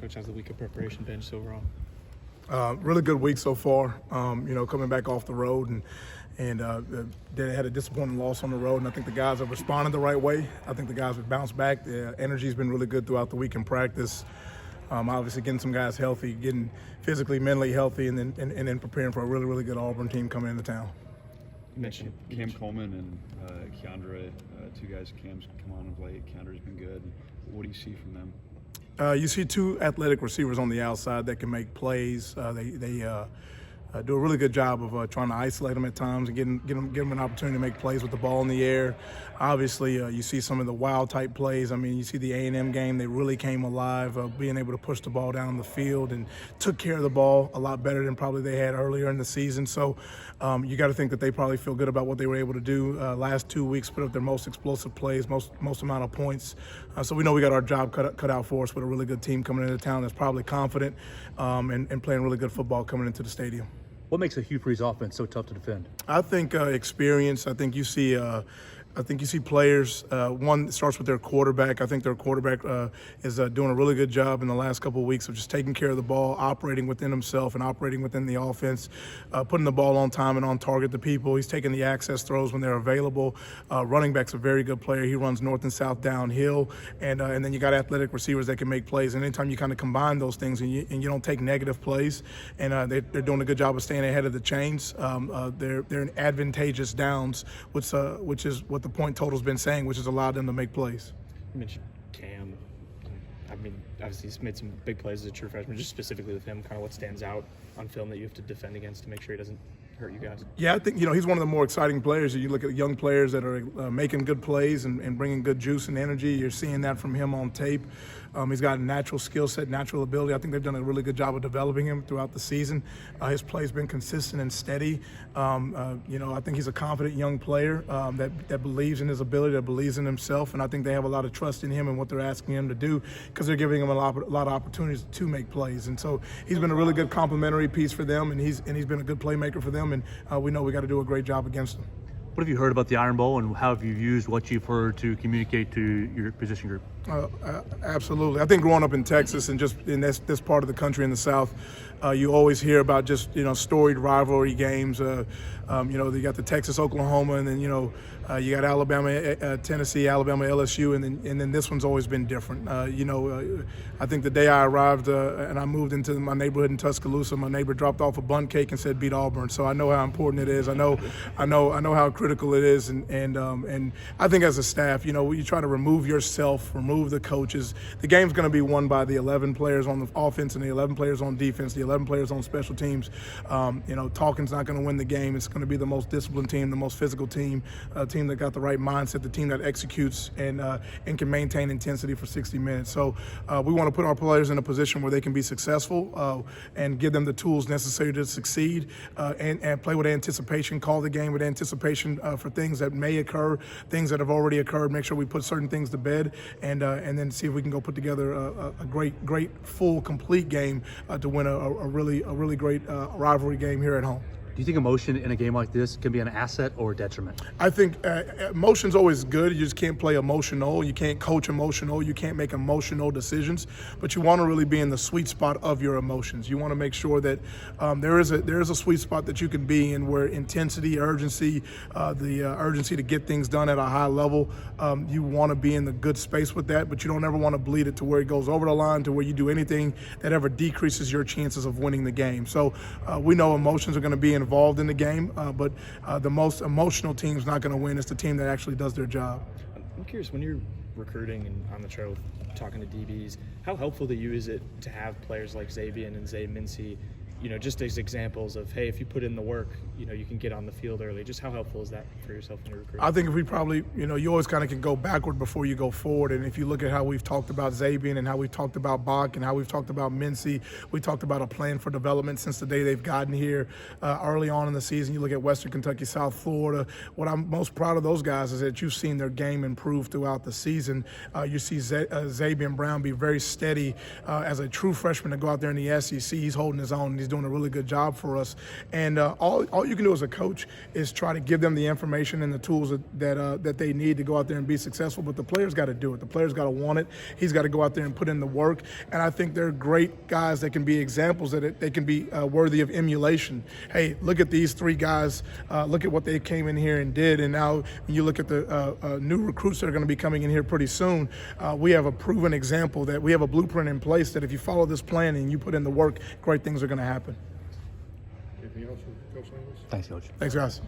Coach, how's the week of preparation been just overall? Really good week so far. Coming back off the road and they had a disappointing loss on the road, and I think the guys have responded the right way. I think the guys have bounced back. The energy's been really good throughout the week in practice. Obviously getting some guys healthy, getting physically, mentally healthy, and then preparing for a really, really good Auburn team coming into town. You mentioned Cam Coleman and Keandre, two guys. Cam's come on of late. Keandre's been good. What do you see from them? You see two athletic receivers on the outside that can make plays. They do a really good job of trying to isolate them at times and give them an opportunity to make plays with the ball in the air. Obviously, you see some of the wild type plays. I mean, you see the A&M game, they really came alive, being able to push the ball down the field and took care of the ball a lot better than probably they had earlier in the season. So you got to think that they probably feel good about what they were able to do. Last 2 weeks, put up their most explosive plays, most amount of points. So we know we got our job cut out for us with a really good team coming into town that's probably confident and playing really good football coming into the stadium. What makes a Hugh Freeze offense so tough to defend? I think experience. I think you see players. One starts with their quarterback. I think their quarterback is doing a really good job in the last couple of weeks of just taking care of the ball, operating within himself and operating within the offense, putting the ball on time and on target to people. He's taking the access throws when they're available. Running back's a very good player. He runs north and south downhill, and then you got athletic receivers that can make plays. And anytime you kind of combine those things and you don't take negative plays, and they're doing a good job of staying ahead of the chains. They're in advantageous downs, which is what the point total's been saying, which has allowed them to make plays. You mentioned Cam. I mean, obviously he's made some big plays as a true freshman. Just specifically with him, kind of what stands out on film that you have to defend against to make sure he doesn't hurt you guys? Yeah, I think he's one of the more exciting players. You look at young players that are making good plays and bringing good juice and energy. You're seeing that from him on tape. He's got a natural skill set, natural ability. I think they've done a really good job of developing him throughout the season. His play's been consistent and steady. I think he's a confident young player that believes in his ability, that believes in himself, and I think they have a lot of trust in him and what they're asking him to do because they're giving him a lot of opportunities to make plays. And so he's been a really good complementary piece for them, and he's been a good playmaker for them, and we know we got to do a great job against him. What have you heard about the Iron Bowl, and how have you used what you've heard to communicate to your position group? Absolutely. I think growing up in Texas and just in this part of the country in the South, you always hear about just storied rivalry games. You got the Texas-Oklahoma, and then you got Alabama, Tennessee, Alabama, LSU, and then this one's always been different. I think the day I arrived and I moved into my neighborhood in Tuscaloosa, my neighbor dropped off a bun cake and said beat Auburn. So I know how important it is. I know how critical it is, and I think as a staff, you try to remove yourself, remove the coaches. The game's going to be won by the 11 players on the offense and the 11 players on defense, the 11 players on special teams. Talking's not going to win the game. It's going to be the most disciplined team, the most physical team, a team that got the right mindset, the team that executes and can maintain intensity for 60 minutes. So we want to put our players in a position where they can be successful and give them the tools necessary to succeed and play with anticipation, call the game with anticipation for things that may occur, things that have already occurred, make sure we put certain things to bed, and then see if we can go put together a great, full, complete game to win a really great rivalry game here at home. Do you think emotion in a game like this can be an asset or a detriment? I think emotion's always good. You just can't play emotional. You can't coach emotional. You can't make emotional decisions. But you want to really be in the sweet spot of your emotions. You want to make sure that there is a sweet spot that you can be in where intensity, urgency, the urgency to get things done at a high level, you want to be in the good space with that, but you don't ever want to bleed it to where it goes over the line to where you do anything that ever decreases your chances of winning the game. So we know emotions are going to be involved in the game, but the most emotional team's not going to win. It's the team that actually does their job. I'm curious, when you're recruiting and on the trail talking to DBs, how helpful to you is it to have players like Zabian and Zay Mincy, just as examples of, hey, if you put in the work, you can get on the field early. Just how helpful is that for yourself when you're recruiting? I think if we probably, you always kind of can go backward before you go forward. And if you look at how we've talked about Zabian and how we've talked about Bach and how we've talked about Mincy, we talked about a plan for development since the day they've gotten here early on in the season. You look at Western Kentucky, South Florida. What I'm most proud of those guys is that you've seen their game improve throughout the season. You see Zabian Brown be very steady as a true freshman to go out there in the SEC. He's holding his own. He's doing a really good job for us. And all you can do as a coach is try to give them the information and the tools that they need to go out there and be successful. But the players got to do it. The players got to want it. He's got to go out there and put in the work. And I think they're great guys that can be examples, that they can be worthy of emulation. Hey, look at these three guys. Look at what they came in here and did. And now when you look at the new recruits that are going to be coming in here pretty soon, we have a proven example that we have a blueprint in place that if you follow this plan and you put in the work, great things are going to happen. Anything else for Coach Linguist? Thanks, Coach. Thanks, guys.